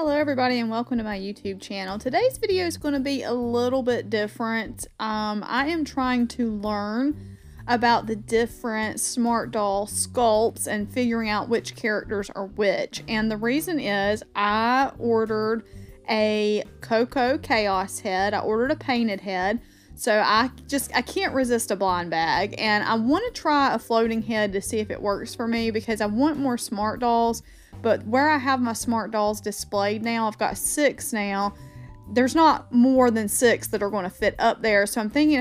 Hello everybody and welcome to my YouTube channel. Today's video is going to be a little bit different. I am trying to learn about the different Smart Doll sculpts and figuring out which characters are which. And the reason is I ordered a Coco Chaos head. I ordered a painted head. So I can't resist a blind bag. And I want to try a floating head to see if it works for me because I want more Smart Dolls. But where I have my Smart Dolls displayed now, I've got 6 now. There's not more than 6 that are going to fit up there. So I'm thinking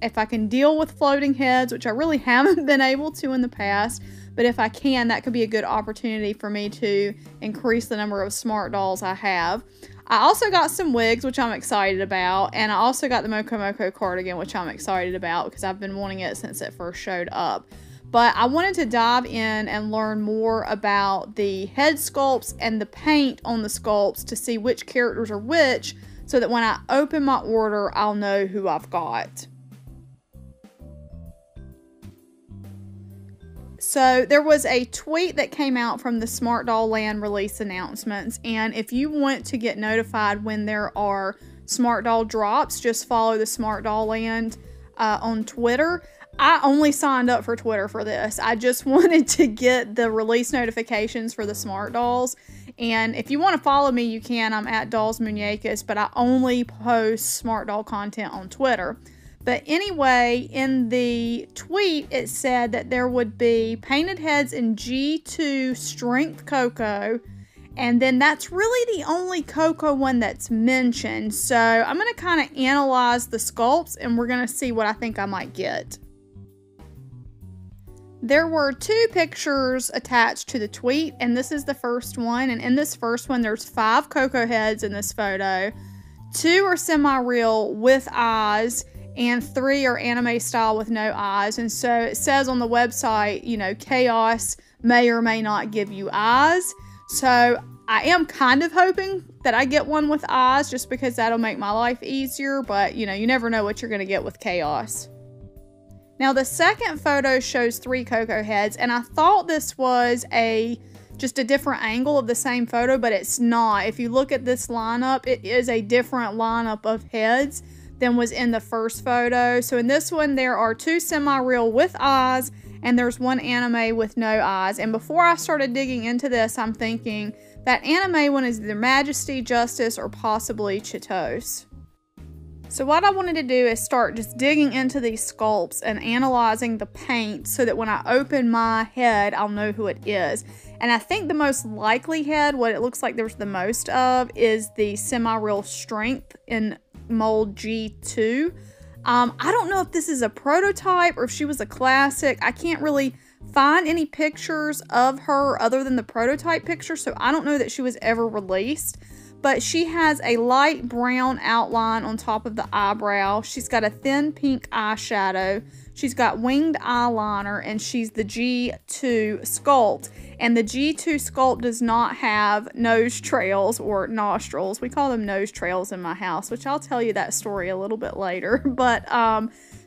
if I can deal with floating heads, which I really haven't been able to in the past, but if I can, that could be a good opportunity for me to increase the number of Smart Dolls I have. I also got some wigs, which I'm excited about, and I also got the Moco Moco cardigan, which I'm excited about because I've been wanting it since it first showed up. But I wanted to dive in and learn more about the head sculpts and the paint on the sculpts to see which characters are which, so that when I open my order, I'll know who I've got. So there was a tweet that came out from the Smart Doll Land release announcements, and if you want to get notified when there are Smart Doll drops, just follow the Smart Doll Land on Twitter. I only signed up for Twitter for this. I just wanted to get the release notifications for the Smart Dolls. And if you want to follow me, you can. I'm at Dolls Muñecas, but I only post Smart Doll content on Twitter. But anyway, in the tweet, it said that there would be painted heads in G2 Strength Coco. And then that's really the only Coco one that's mentioned. So I'm going to kind of analyze the sculpts and we're going to see what I think I might get. There were 2 pictures attached to the tweet, and this is the first one. And in this first one, there's 5 Coco heads in this photo. 2 are semi-real with eyes, and 3 are anime style with no eyes. And so it says on the website, you know, Chaos may or may not give you eyes. So I am kind of hoping that I get one with eyes just because that'll make my life easier. But, you know, you never know what you're going to get with Chaos. Now the second photo shows 3 Coco heads, and I thought this was just a different angle of the same photo, but it's not. If you look at this lineup, it is a different lineup of heads than was in the first photo. So in this one, there are 2 semi-real with eyes, and there's 1 anime with no eyes. And before I started digging into this, I'm thinking that anime one is either Majesty, Justice, or possibly Chitose. So what I wanted to do is start just digging into these sculpts and analyzing the paint so that when I open my head, I'll know who it is. And I think the most likely head, what it looks like there's the most of, is the semi-real Strength in mold G2. I don't know if this is a prototype or if she was a classic. I can't really find any pictures of her other than the prototype picture, so I don't know that she was ever released. But she has a light brown outline on top of the eyebrow. She's got a thin pink eyeshadow. She's got winged eyeliner, and she's the G2 sculpt. And the G2 sculpt does not have nose trails or nostrils. We call them nose trails in my house, which I'll tell you that story a little bit later. But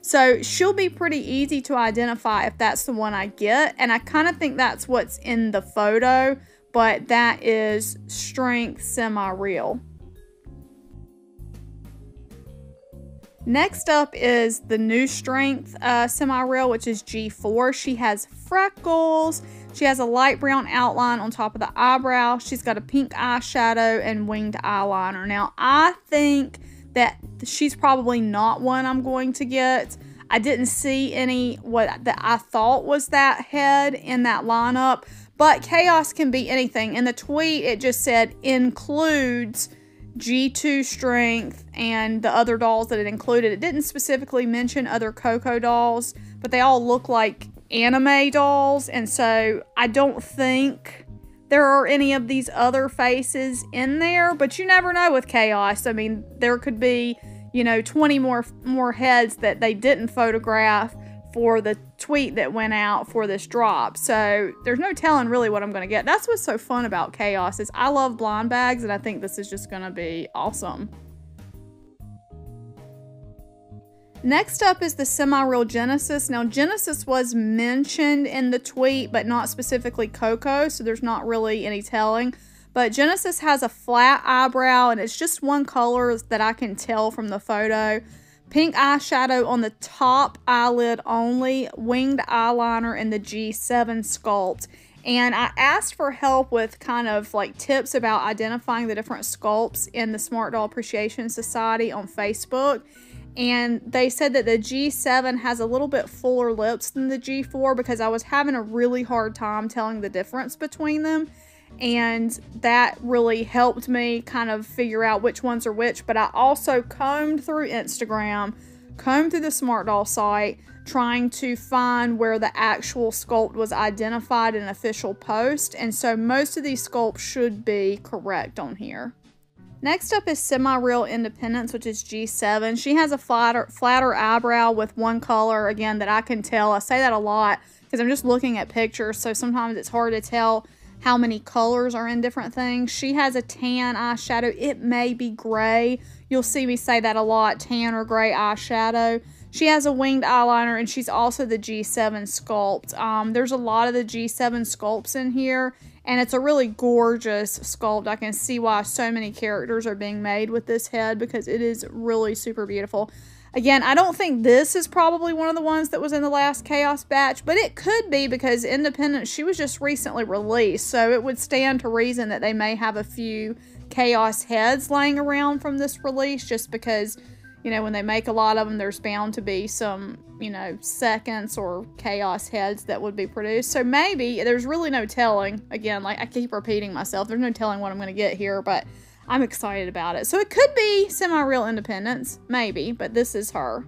so she'll be pretty easy to identify if that's the one I get. And I kind of think that's what's in the photo. But that is Strength semi-real. Next up is the new Strength semi-real, which is G4. She has freckles. She has a light brown outline on top of the eyebrow. She's got a pink eyeshadow and winged eyeliner. Now, I think that she's probably not one I'm going to get. I didn't see any that I thought was that head in that lineup. But Chaos can be anything. In the tweet, it just said includes G2 Strength and the other dolls that it included. It didn't specifically mention other Coco dolls, but they all look like anime dolls. And so I don't think there are any of these other faces in there. But you never know with Chaos. I mean, there could be, you know, 20 more heads that they didn't photograph for the tweet that went out for this drop. So there's no telling really what I'm going to get. That's what's so fun about Chaos is I love blind bags, and I think this is just going to be awesome. Next up is the semi-real Genesis. Now Genesis was mentioned in the tweet, but not specifically Coco, so there's not really any telling. But Genesis has a flat eyebrow, and it's just one color that I can tell from the photo. Pink eyeshadow on the top eyelid only, winged eyeliner in the G7 Sculpt. And I asked for help with kind of like tips about identifying the different sculpts in the Smart Doll Appreciation Society on Facebook. And they said that the G7 has a little bit fuller lips than the G4 because I was having a really hard time telling the difference between them. And that really helped me kind of figure out which ones are which. But I also combed through Instagram, combed through the Smart Doll site, trying to find where the actual sculpt was identified in an official post. And so most of these sculpts should be correct on here. Next up is Semi-Real Independence, which is G7. She has a flatter eyebrow with one color, again, that I can tell. I say that a lot because I'm just looking at pictures, so sometimes it's hard to tell how many colors are in different things. She has a tan eyeshadow. It may be gray. You'll see me say that a lot, tan or gray eyeshadow. She has a winged eyeliner, and she's also the G7 Sculpt. There's a lot of the G7 Sculpts in here, and it's a really gorgeous sculpt. I can see why so many characters are being made with this head because it is really super beautiful. Again, I don't think this is probably one of the ones that was in the last Chaos batch, but it could be because Independence, she was just recently released, so it would stand to reason that they may have a few Chaos heads laying around from this release just because, you know, when they make a lot of them, there's bound to be some, you know, seconds or Chaos heads that would be produced. So maybe, there's really no telling. Again, like I keep repeating myself, there's no telling what I'm going to get here, but I'm excited about it. So it could be Semi-Real Independence, maybe, but this is her.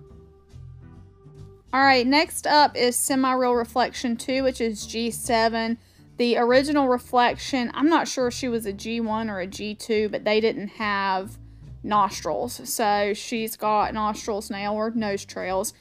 Alright, next up is Semi-Real Reflection 2, which is G7. The original Reflection, I'm not sure if she was a G1 or a G2, but they didn't have nostrils. So she's got nostrils now, or nose trails.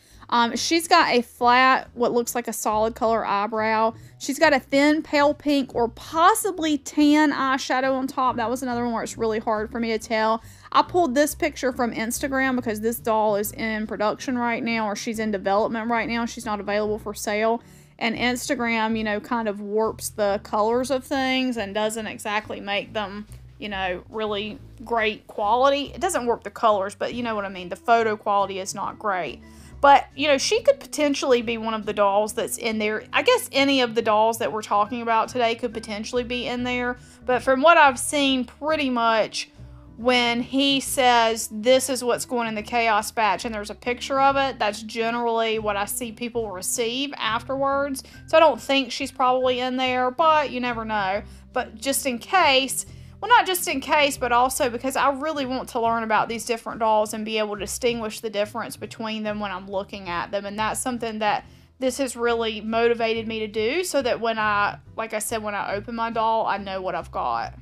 She's got a flat, what looks like a solid color eyebrow. She's got a thin pale pink or possibly tan eyeshadow on top. That was another one where it's really hard for me to tell. I pulled this picture from Instagram because this doll is in production right now, or she's in development right now. She's not available for sale. And Instagram, you know, kind of warps the colors of things and doesn't exactly make them, you know, really great quality. It doesn't warp the colors, but you know what I mean. The photo quality is not great. But, you know, she could potentially be one of the dolls that's in there. I guess any of the dolls that we're talking about today could potentially be in there. But from what I've seen, pretty much when he says this is what's going in the Chaos batch and there's a picture of it, that's generally what I see people receive afterwards. So I don't think she's probably in there, but you never know. But just in case... Well, not just in case, but also because I really want to learn about these different dolls and be able to distinguish the difference between them when I'm looking at them. And that's something that this has really motivated me to do so that when I, like I said, when I open my doll, I know what I've got.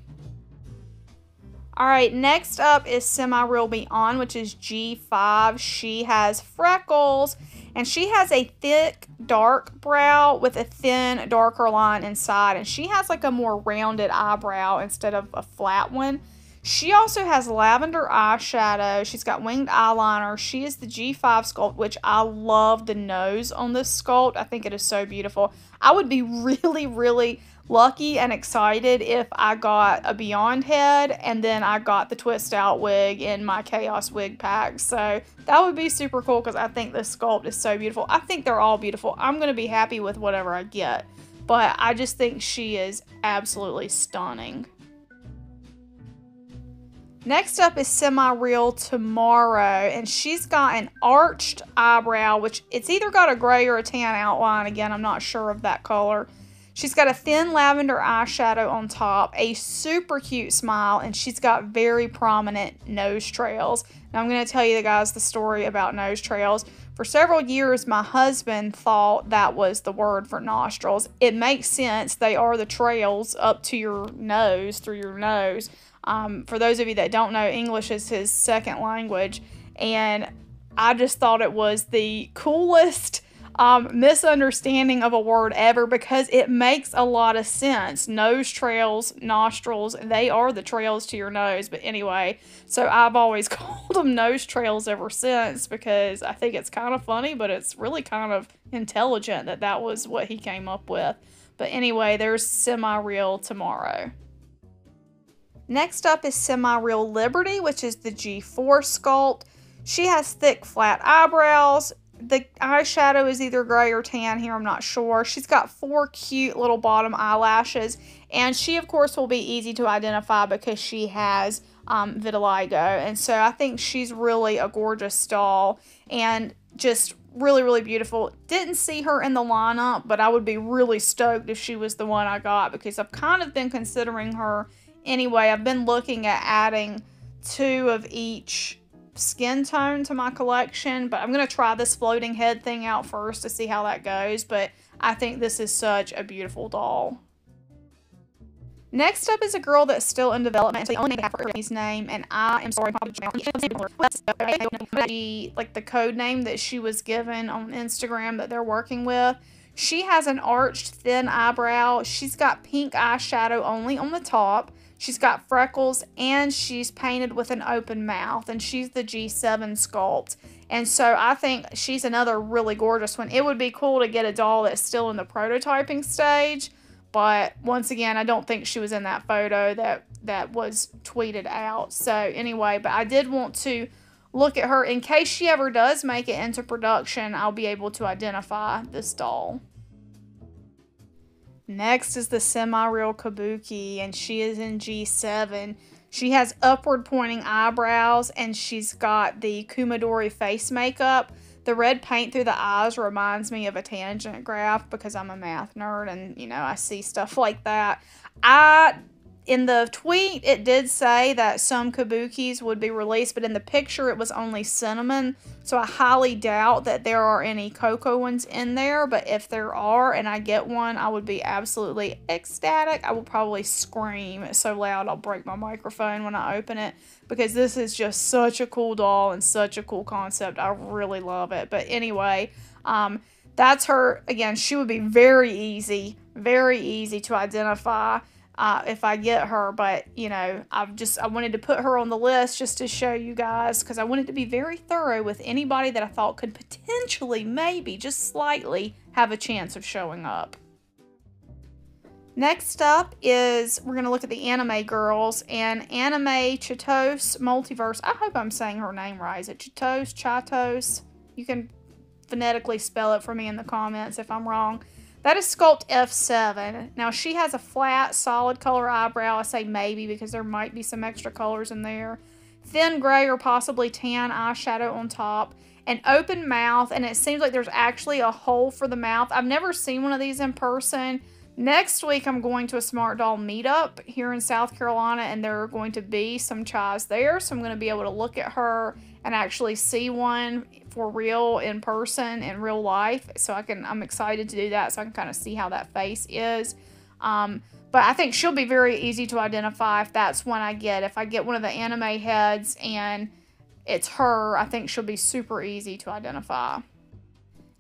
Alright, next up is Semi-Real Beyond, which is G5. She has freckles, and she has a thick, dark brow with a thin, darker line inside, and she has like a more rounded eyebrow instead of a flat one. She also has lavender eyeshadow. She's got winged eyeliner. She is the G5 sculpt, which I love the nose on this sculpt. I think it is so beautiful. I would be really, really lucky and excited if I got a Beyond head and then I got the twist out wig in my Chaos wig pack. So that would be super cool because I think this sculpt is so beautiful. I think they're all beautiful. I'm going to be happy with whatever I get, but I just think she is absolutely stunning. Next up is Semi-Real Tomorrow, and she's got an arched eyebrow, which it's either got a gray or a tan outline. Again, I'm not sure of that color. She's got a thin lavender eyeshadow on top, a super cute smile, and she's got very prominent nose trails. Now, I'm going to tell you guys the story about nose trails. For several years, my husband thought that was the word for nostrils. It makes sense. They are the trails up to your nose, through your nose. For those of you that don't know, English is his second language, and I just thought it was the coolest misunderstanding of a word ever because it makes a lot of sense. Nose trails, nostrils, they are the trails to your nose. But anyway, so I've always called them nose trails ever since because I think it's kind of funny, but it's really kind of intelligent that that was what he came up with. But anyway, there's Semi-Real Tomorrow. Next up is Semi-Real Liberty, which is the G4 sculpt. She has thick, flat eyebrows. The eyeshadow is either gray or tan here, I'm not sure. She's got 4 cute little bottom eyelashes, and she, of course, will be easy to identify because she has vitiligo, and so I think she's really a gorgeous doll, and just really, really beautiful. Didn't see her in the lineup, but I would be really stoked if she was the one I got, because I've kind of been considering her anyway. I've been looking at adding 2 of each skin tone to my collection, but I'm going to try this floating head thing out first to see how that goes, but I think this is such a beautiful doll. Next up is a girl that's still in development. So the only name I have for her is name, and I am sorry, like the code name that she was given on Instagram that they're working with. She has an arched thin eyebrow. She's got pink eyeshadow only on the top. She's got freckles, and she's painted with an open mouth, and she's the G7 sculpt. And so I think she's another really gorgeous one. It would be cool to get a doll that's still in the prototyping stage, but once again, I don't think she was in that photo that was tweeted out. So anyway, but I did want to look at her in case she ever does make it into production. I'll be able to identify this doll. Next is the Semi-Real Kabuki, and she is in G7. She has upward pointing eyebrows, and she's got the Kumadori face makeup. The red paint through the eyes reminds me of a tangent graph because I'm a math nerd, and, you know, I see stuff like that. In the tweet, it did say that some Kabukis would be released, but in the picture, it was only cinnamon. So I highly doubt that there are any cocoa ones in there. But if there are, and I get one, I would be absolutely ecstatic. I will probably scream so loud I'll break my microphone when I open it, because this is just such a cool doll and such a cool concept. I really love it. But anyway, that's her. Again, she would be very easy to identify if I get her, but you know, I wanted to put her on the list just to show you guys, because I wanted to be very thorough with anybody that I thought could potentially, maybe, just slightly have a chance of showing up. Next up is, we're going to look at the anime girls, and anime Chitose Multiverse. I hope I'm saying her name right. Is it Chitose? You can phonetically spell it for me in the comments if I'm wrong. That is Sculpt F7. Now, she has a flat, solid color eyebrow. I say maybe because there might be some extra colors in there. Thin gray or possibly tan eyeshadow on top. An open mouth, and it seems like there's actually a hole for the mouth. I've never seen one of these in person. Next week, I'm going to a Smart Doll meetup here in South Carolina, and there are going to be some chais there, so I'm going to be able to look at her and actually see one for real in person in real life. So I'm excited to do that, so I can kind of see how that face is. But I think she'll be very easy to identify if that's one I get. If I get one of the anime heads and it's her, I think she'll be super easy to identify.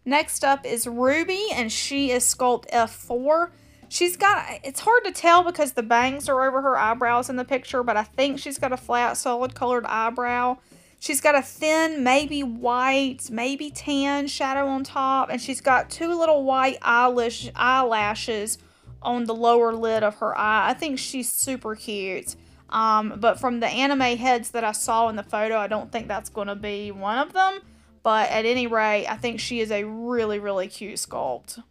Next up is Ruby, and she is Sculpt F4. She's got, it's hard to tell because the bangs are over her eyebrows in the picture, but I think she's got a flat, solid colored eyebrow. She's got a thin, maybe white, maybe tan shadow on top, and she's got 2 little white eyelashes on the lower lid of her eye. I think she's super cute. But from the anime heads that I saw in the photo, I don't think that's going to be one of them. But at any rate, I think she is a really, really cute sculpt.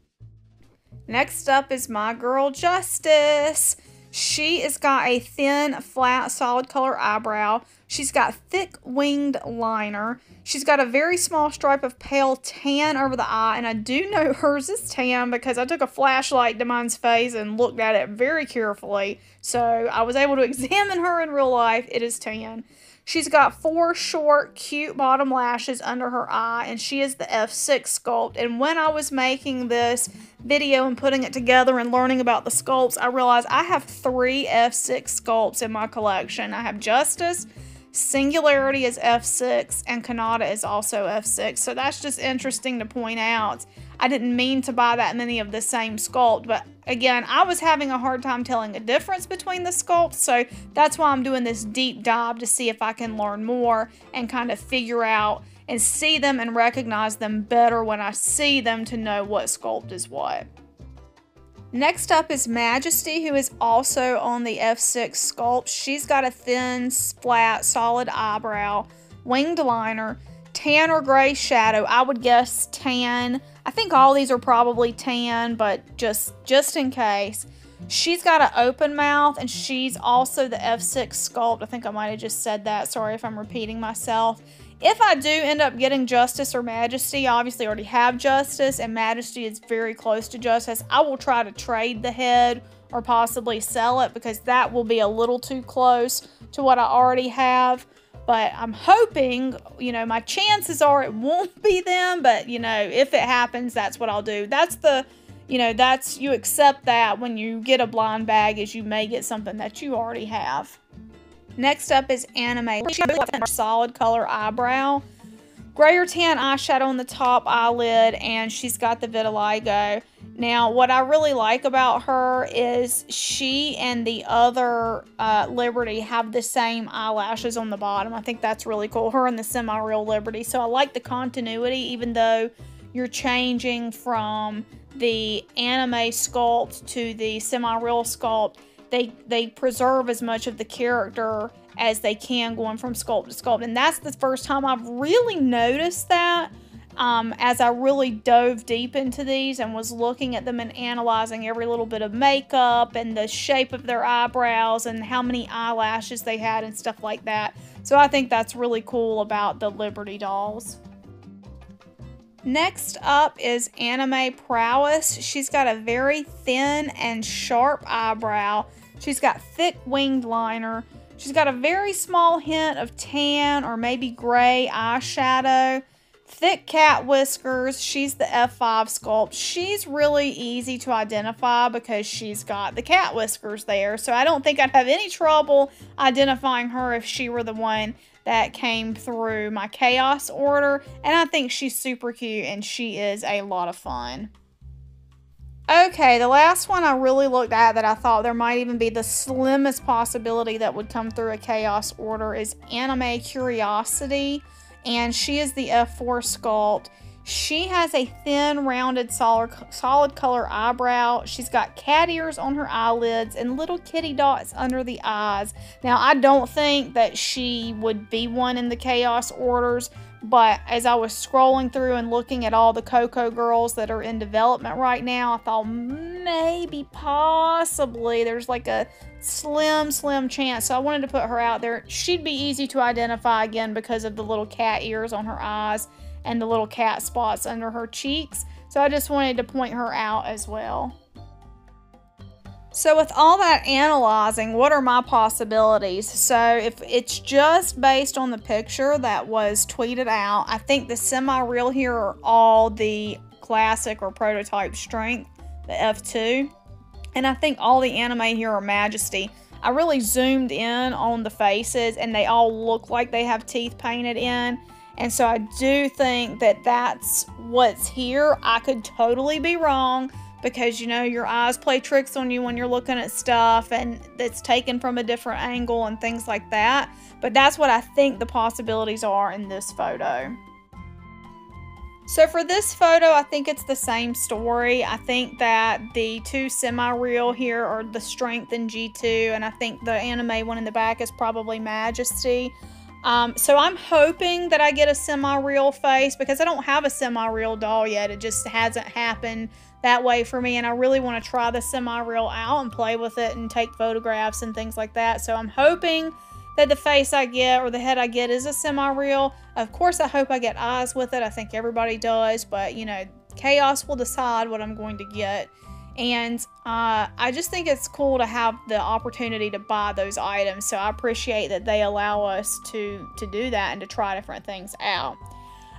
Next up is my girl Justice. She has got a thin, flat, solid color eyebrow. She's got thick winged liner. She's got a very small stripe of pale tan over the eye, and I do know hers is tan because I took a flashlight to mine's face and looked at it very carefully. So I was able to examine her in real life. It is tan. She's got 4 short, cute bottom lashes under her eye, and she is the F6 sculpt. And when I was making this video and putting it together and learning about the sculpts, I realized I have 3 F6 sculpts in my collection. I have Justice, Singularity is F6, and Kanata is also F6. So that's just interesting to point out. I didn't mean to buy that many of the same sculpt, but again, I was having a hard time telling a difference between the sculpts, so that's why I'm doing this deep dive to see if I can learn more and kind of figure out and see them and recognize them better when I see them to know what sculpt is what. Next up is Majesty, who is also on the F6 Sculpt. She's got a thin, flat, solid eyebrow, winged liner, tan or gray shadow. I would guess tan. I think all these are probably tan, but just in case. She's got an open mouth, and she's also the F6 Sculpt. I think I might have just said that. Sorry if I'm repeating myself. If I do end up getting Justice or Majesty, I obviously already have Justice, and Majesty is very close to Justice. I will try to trade the head or possibly sell it because that will be a little too close to what I already have. But I'm hoping, you know, my chances are it won't be them, but, you know, if it happens, that's what I'll do. That's the, you know, that's, you accept that when you get a blind bag, is you may get something that you already have. Next up is Anime. She has a solid color eyebrow, gray or tan eyeshadow on the top eyelid, and she's got the vitiligo. Now, what I really like about her is she and the other Liberty have the same eyelashes on the bottom. I think that's really cool. Her and the semi-real Liberty. So I like the continuity, even though you're changing from the anime sculpt to the semi-real sculpt. They preserve as much of the character as they can going from sculpt to sculpt. And that's the first time I've really noticed that as I really dove deep into these and was looking at them and analyzing every little bit of makeup and the shape of their eyebrows and how many eyelashes they had and stuff like that. So I think that's really cool about the Liberty dolls. Next up is Anime Prowess. She's got a very thin and sharp eyebrow. She's got thick winged liner. She's got a very small hint of tan or maybe gray eyeshadow. Thick cat whiskers. She's the F5 sculpt. She's really easy to identify because she's got the cat whiskers there. So I don't think I'd have any trouble identifying her if she were the one that came through my chaos order. And I think she's super cute and she is a lot of fun. Okay, the last one I really looked at that I thought there might even be the slimmest possibility that would come through a chaos order is Anime Curiosity. And she is the F4 sculpt. She has a thin, rounded, solid color eyebrow. She's got cat ears on her eyelids and little kitty dots under the eyes. Now, I don't think that she would be one in the Chaos Orders, but as I was scrolling through and looking at all the Coco girls that are in development right now, I thought maybe, possibly, there's like a slim chance. So I wanted to put her out there. She'd be easy to identify again because of the little cat ears on her eyes and the little cat spots under her cheeks. So I just wanted to point her out as well. So with all that analyzing, what are my possibilities? So if it's just based on the picture that was tweeted out, I think the semi-real here are all the classic or prototype strength, the F2. And I think all the anime here are Majesty. I really zoomed in on the faces and they all look like they have teeth painted in. And so I do think that that's what's here. I could totally be wrong because, you know, your eyes play tricks on you when you're looking at stuff and it's taken from a different angle and things like that. But that's what I think the possibilities are in this photo. So for this photo, I think it's the same story. I think that the two semi-real here are the Strength and G2, and I think the anime one in the back is probably Majesty. So I'm hoping that I get a semi-real face because I don't have a semi-real doll yet. It just hasn't happened that way for me, and I really want to try the semi-real out and play with it and take photographs and things like that. So I'm hoping that the face I get or the head I get is a semi-real. Of course, I hope I get eyes with it. I think everybody does, but, you know, Chaos will decide what I'm going to get. And I just think it's cool to have the opportunity to buy those items. So I appreciate that they allow us to do that and to try different things out.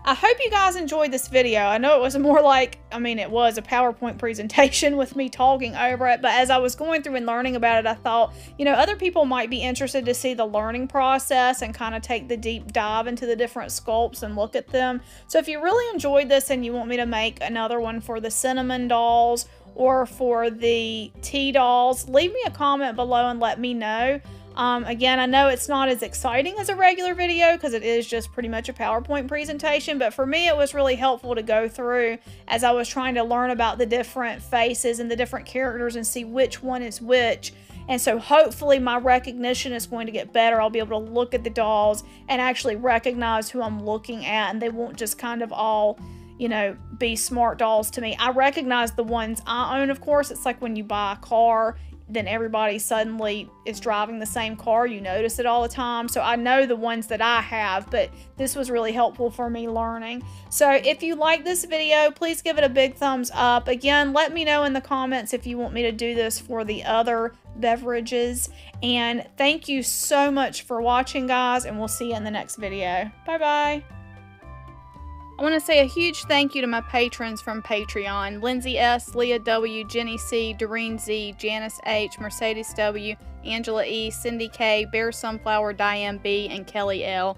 I hope you guys enjoyed this video. I know it was more like, I mean, it was a PowerPoint presentation with me talking over it, but as I was going through and learning about it, I thought, you know, other people might be interested to see the learning process and kind of take the deep dive into the different sculpts and look at them. So if you really enjoyed this and you want me to make another one for the cinnamon dolls or for the tea dolls, leave me a comment below and let me know. Again, I know it's not as exciting as a regular video because it is just pretty much a PowerPoint presentation, but for me it was really helpful to go through as I was trying to learn about the different faces and the different characters and see which one is which. And so hopefully my recognition is going to get better. I'll be able to look at the dolls and actually recognize who I'm looking at, and they won't just kind of all, you know, be smart dolls to me. I recognize the ones I own, of course. It's like when you buy a car, then everybody suddenly is driving the same car. You notice it all the time. So I know the ones that I have, but this was really helpful for me learning. So if you like this video, please give it a big thumbs up. Again, let me know in the comments if you want me to do this for the other beverages. And thank you so much for watching, guys, and we'll see you in the next video. Bye-bye. I want to say a huge thank you to my patrons from Patreon: Lindsay S., Leah W., Jenny C., Doreen Z., Janice H., Mercedes W., Angela E., Cindy K., Bear Sunflower, Diane B., and Kelly L.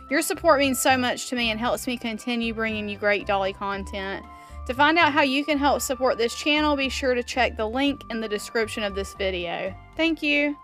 Your support means so much to me and helps me continue bringing you great dolly content. To find out how you can help support this channel, be sure to check the link in the description of this video. Thank you.